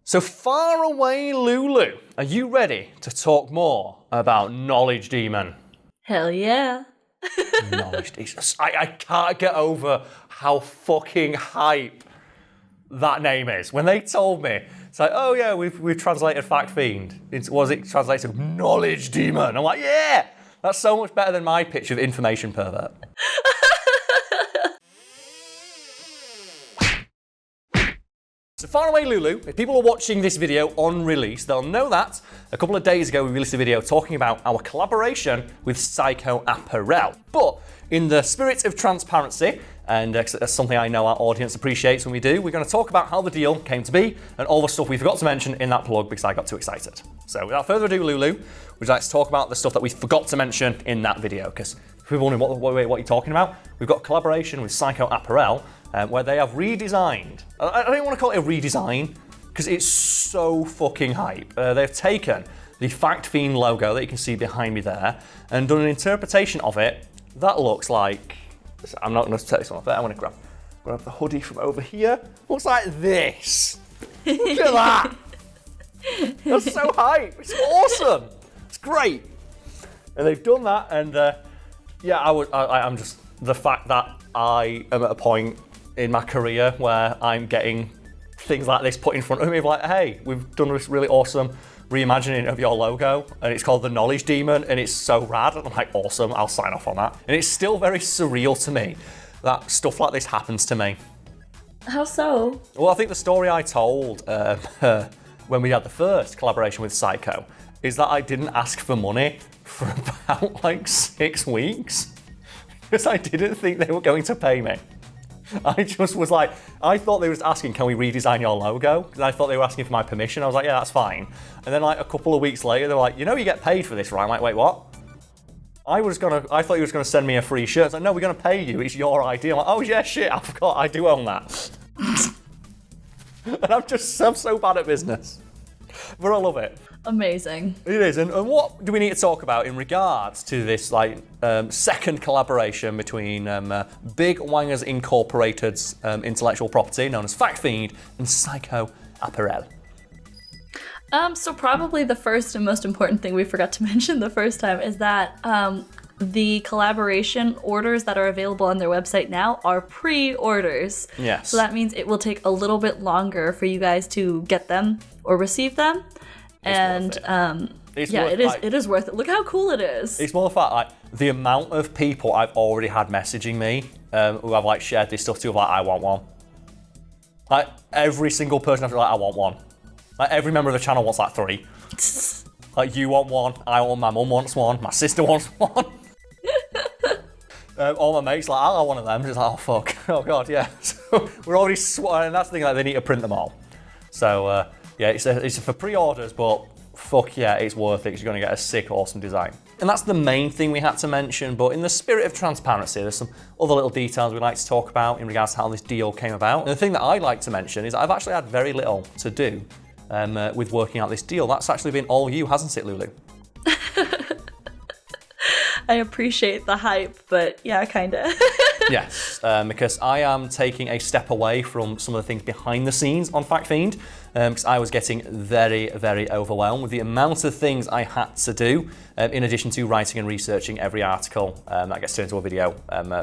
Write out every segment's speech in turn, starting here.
So far away, LuLu, are you ready to talk more about Knowledge Demon? Hell yeah. Knowledge Demon. I can't get over how fucking hype that name is. When they told me, it's like, oh yeah, we've translated Fact Fiend. Was it translated to Knowledge Demon? I'm like, yeah, that's so much better than my pitch of Information Pervert. So far away, LuLu, if people are watching this video on release, they'll know that a couple of days ago we released a video talking about our collaboration with Psycho Apparel. But in the spirit of transparency, and that's something I know our audience appreciates when we do, we're going to talk about how the deal came to be and all the stuff we forgot to mention in that plug because I got too excited. So without further ado, LuLu, would you like to talk about the stuff that we forgot to mention in that video? Because if you're wondering what you're talking about, we've got a collaboration with Psycho Apparel where they have redesigned, I don't want to call it a redesign because it's so fucking hype. They've taken the Fact Fiend logo that you can see behind me there and done an interpretation of it that looks like, I'm not going to take this one off there, I'm going to grab the hoodie from over here. Looks like this. Look at that. That's so hype. It's awesome. It's great. And they've done that, and yeah, I'm just, the fact that I am at a point in my career where I'm getting things like this put in front of me, like, hey, we've done this really awesome reimagining of your logo, and it's called the Knowledge Demon, and it's so rad. And I'm like, awesome, I'll sign off on that. And it's still very surreal to me that stuff like this happens to me. How so? Well, I think the story I told when we had the first collaboration with Psycho is that I didn't ask for money for about like 6 weeks because I didn't think they were going to pay me. I just was like, I thought they were asking, can we redesign your logo? Because I thought they were asking for my permission. I was like, yeah, that's fine. And then like a couple of weeks later, they're like, you know, you get paid for this, right? I'm like, wait, what? I thought you was gonna send me a free shirt. It's like, no, we're gonna pay you. It's your idea. I'm like, oh yeah, shit, I forgot. I do own that. And I'm so bad at business, but I love it. Amazing. It is. And what do we need to talk about in regards to this like second collaboration between Big Wangers Incorporated's intellectual property known as Fact Fiend and Psycho Apparel? So probably the first and most important thing we forgot to mention the first time is that the collaboration orders that are available on their website now are pre-orders. Yes. So that means it will take a little bit longer for you guys to get them or receive them. And it is worth it. Look how cool it is. It's more the fact like the amount of people I've already had messaging me who I've like shared this stuff to, like, I want one. Like every single person I've like, I want one. Like every member of the channel wants like 3. Like you want one, I want, my mum wants one, my sister wants one. All my mates like, I want one of them. Just like, oh fuck, oh god, yeah. So we're already and that's the thing, like they need to print them all. So yeah, it's for pre-orders, but fuck yeah, it's worth it because you're going to get a sick, awesome design. And that's the main thing we had to mention, but in the spirit of transparency, there's some other little details we'd like to talk about in regards to how this deal came about. And the thing that I'd like to mention is I've actually had very little to do with working out this deal. That's actually been all you, hasn't it, LuLu? I appreciate the hype, but yeah, kinda. Yes, because I am taking a step away from some of the things behind the scenes on Fact Fiend, because I was getting very, very overwhelmed with the amount of things I had to do, in addition to writing and researching every article that gets turned into a video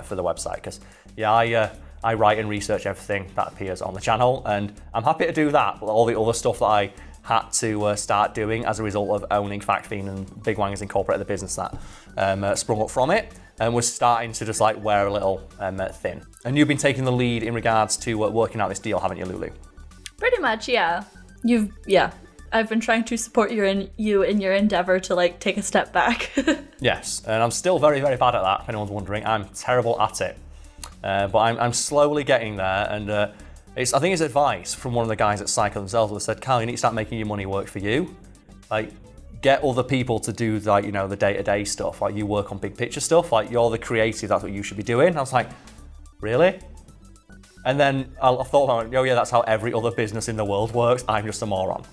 for the website. Because yeah, I write and research everything that appears on the channel, and I'm happy to do that, but all the other stuff that I had to start doing as a result of owning Fact Fiend and Big Wangers Incorporated, the business that sprung up from it, and was starting to just like wear a little thin. And you've been taking the lead in regards to working out this deal, haven't you, LuLu? Pretty much, yeah. I've been trying to support you in your endeavor to like take a step back. Yes, and I'm still very, very bad at that, if anyone's wondering. I'm terrible at it. But I'm slowly getting there, and I think it's advice from one of the guys at Psycho themselves who said, Karl, you need to start making your money work for you. Like, get other people to do like, you know, the day-to-day stuff. Like you work on big picture stuff, like you're the creative, that's what you should be doing. I was like, really? And then I thought, oh yeah, that's how every other business in the world works. I'm just a moron.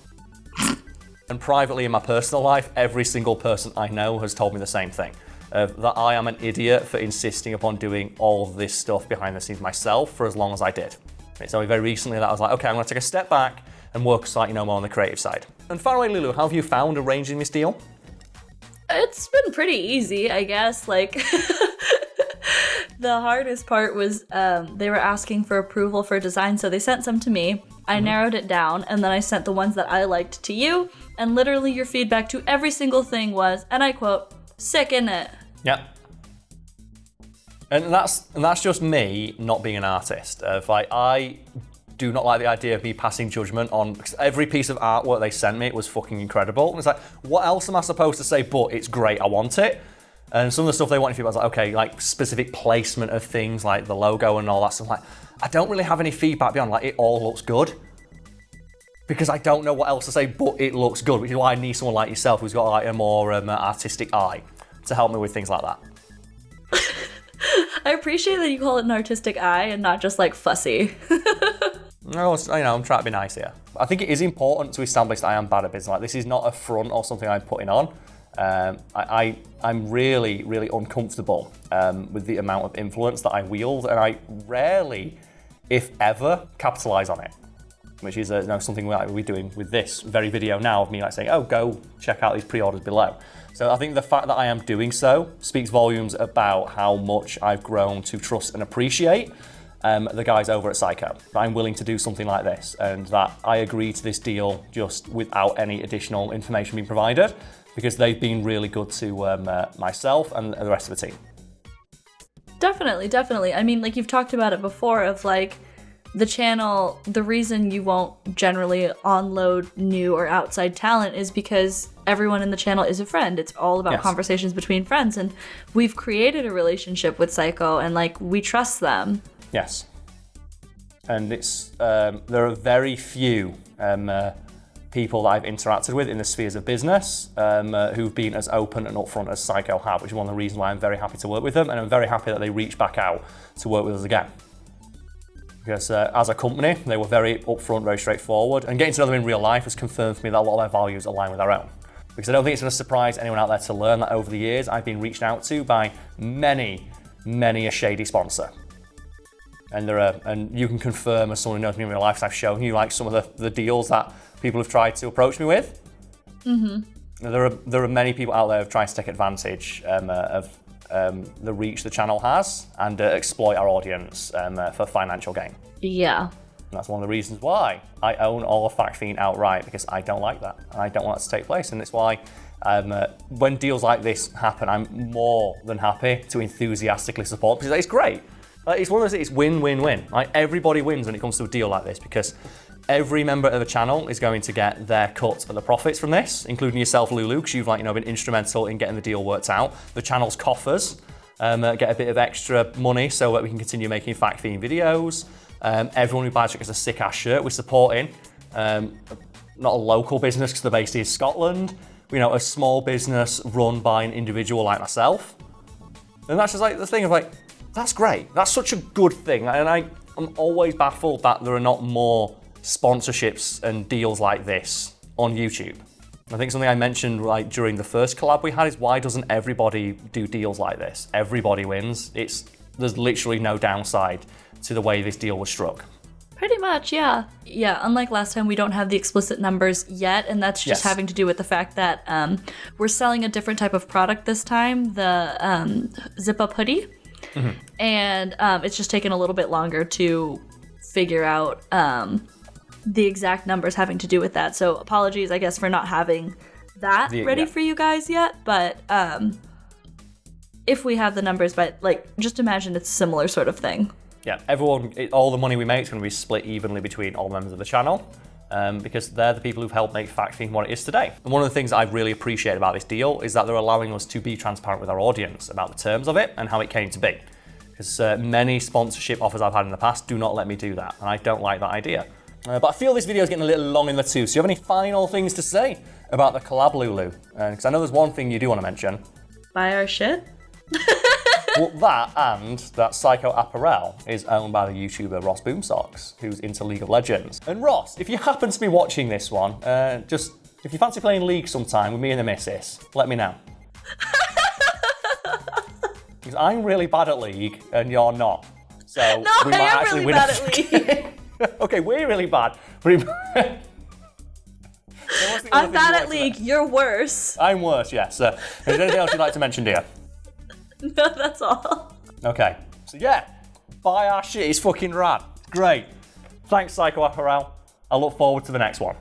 And privately in my personal life, every single person I know has told me the same thing. That I am an idiot for insisting upon doing all of this stuff behind the scenes myself for as long as I did. It's only very recently that I was like, okay, I'm gonna take a step back and work slightly more on the creative side. And finally, LuLu, how have you found arranging this deal? It's been pretty easy, I guess. Like, the hardest part was they were asking for approval for design, so they sent some to me. I narrowed it down, and then I sent the ones that I liked to you, and literally your feedback to every single thing was, and I quote, sick, innit? Yeah. And that's just me not being an artist. I do not like the idea of me passing judgment on, because every piece of artwork they sent me, it was fucking incredible. And it's like, what else am I supposed to say but it's great, I want it? And some of the stuff they wanted feedback was like, okay, like specific placement of things like the logo and all that stuff. Like, I don't really have any feedback beyond like, it all looks good. Because I don't know what else to say but it looks good, which is why I need someone like yourself who's got like a more artistic eye to help me with things like that. I appreciate that you call it an artistic eye and not just like fussy. No, I'm trying to be nice here. I think it is important to establish that I am bad at business. Like, this is not a front or something I'm putting on. I'm really, really uncomfortable with the amount of influence that I wield, and I rarely, if ever, capitalize on it. Which is something we're doing with this very video now of me like saying, oh, go check out these pre-orders below. So I think the fact that I am doing so speaks volumes about how much I've grown to trust and appreciate the guys over at Psycho. That I'm willing to do something like this, and that I agree to this deal just without any additional information being provided, because they've been really good to myself and the rest of the team. Definitely. I mean, like, you've talked about it before of like, the channel, the reason you won't generally onload new or outside talent is because everyone in the channel is a friend. It's all about conversations between friends, and we've created a relationship with Psycho, and like, we trust them. Yes. And it's there are very few people that I've interacted with in the spheres of business who've been as open and upfront as Psycho have, which is one of the reasons why I'm very happy to work with them, and I'm very happy that they reached back out to work with us again. Because as a company, they were very upfront, very straightforward, and getting to know them in real life has confirmed for me that a lot of their values align with our own. Because I don't think it's going to surprise anyone out there to learn that over the years, I've been reached out to by many a shady sponsor. And you can confirm, as someone who knows me in real life, I've shown you like some of the deals that people have tried to approach me with. There are many people out there who have tried to take advantage of the reach the channel has and exploit our audience for financial gain. Yeah. And that's one of the reasons why I own all of Fiend outright, because I don't like that and I don't want that to take place. And it's why when deals like this happen, I'm more than happy to enthusiastically support, because it's great. It's one of those, it's win-win-win. Like, everybody wins when it comes to a deal like this, because every member of the channel is going to get their cut of the profits from this, including yourself, LuLu, because you've been instrumental in getting the deal worked out. The channel's coffers get a bit of extra money so that we can continue making fact-themed videos. Everyone who buys gets a sick-ass shirt. We're supporting not a local business because the base is Scotland, a small business run by an individual like myself. And that's just like the thing of like, that's great. That's such a good thing. And I'm always baffled that there are not more sponsorships and deals like this on YouTube. I think something I mentioned like during the first collab we had is, why doesn't everybody do deals like this? Everybody wins. There's literally no downside to the way this deal was struck. Pretty much, yeah. Yeah, unlike last time, we don't have the explicit numbers yet, and that's just having to do with the fact that we're selling a different type of product this time, the zip-up hoodie. Mm-hmm. And it's just taken a little bit longer to figure out the exact numbers having to do with that. So apologies, I guess, for not having that ready for you guys yet. But if we have the numbers, just imagine it's a similar sort of thing. Yeah, all the money we make is going to be split evenly between all members of the channel, because they're the people who've helped make Fiend what it is today. And one of the things I really appreciate about this deal is that they're allowing us to be transparent with our audience about the terms of it and how it came to be. Because many sponsorship offers I've had in the past do not let me do that, and I don't like that idea. But I feel this video is getting a little long in the tooth, so you have any final things to say about the collab, LuLu? Because I know there's one thing you do want to mention. Buy our shit? Well, that and that Psycho Apparel is owned by the YouTuber Ross Boomsocks, who's into League of Legends. And Ross, if you happen to be watching this one, if you fancy playing League sometime with me and the missus, let me know. Because I'm really bad at League and you're not. So no, I am really bad at League. Okay, we're really bad. what's the other I'm thing you'd bad like at to League. mention? You're worse. I'm worse, yes. Is there anything else you'd like to mention, dear? No, that's all. Okay, so yeah, buy our shit. It's fucking rad. Great. Thanks, Psycho Apparel. I look forward to the next one.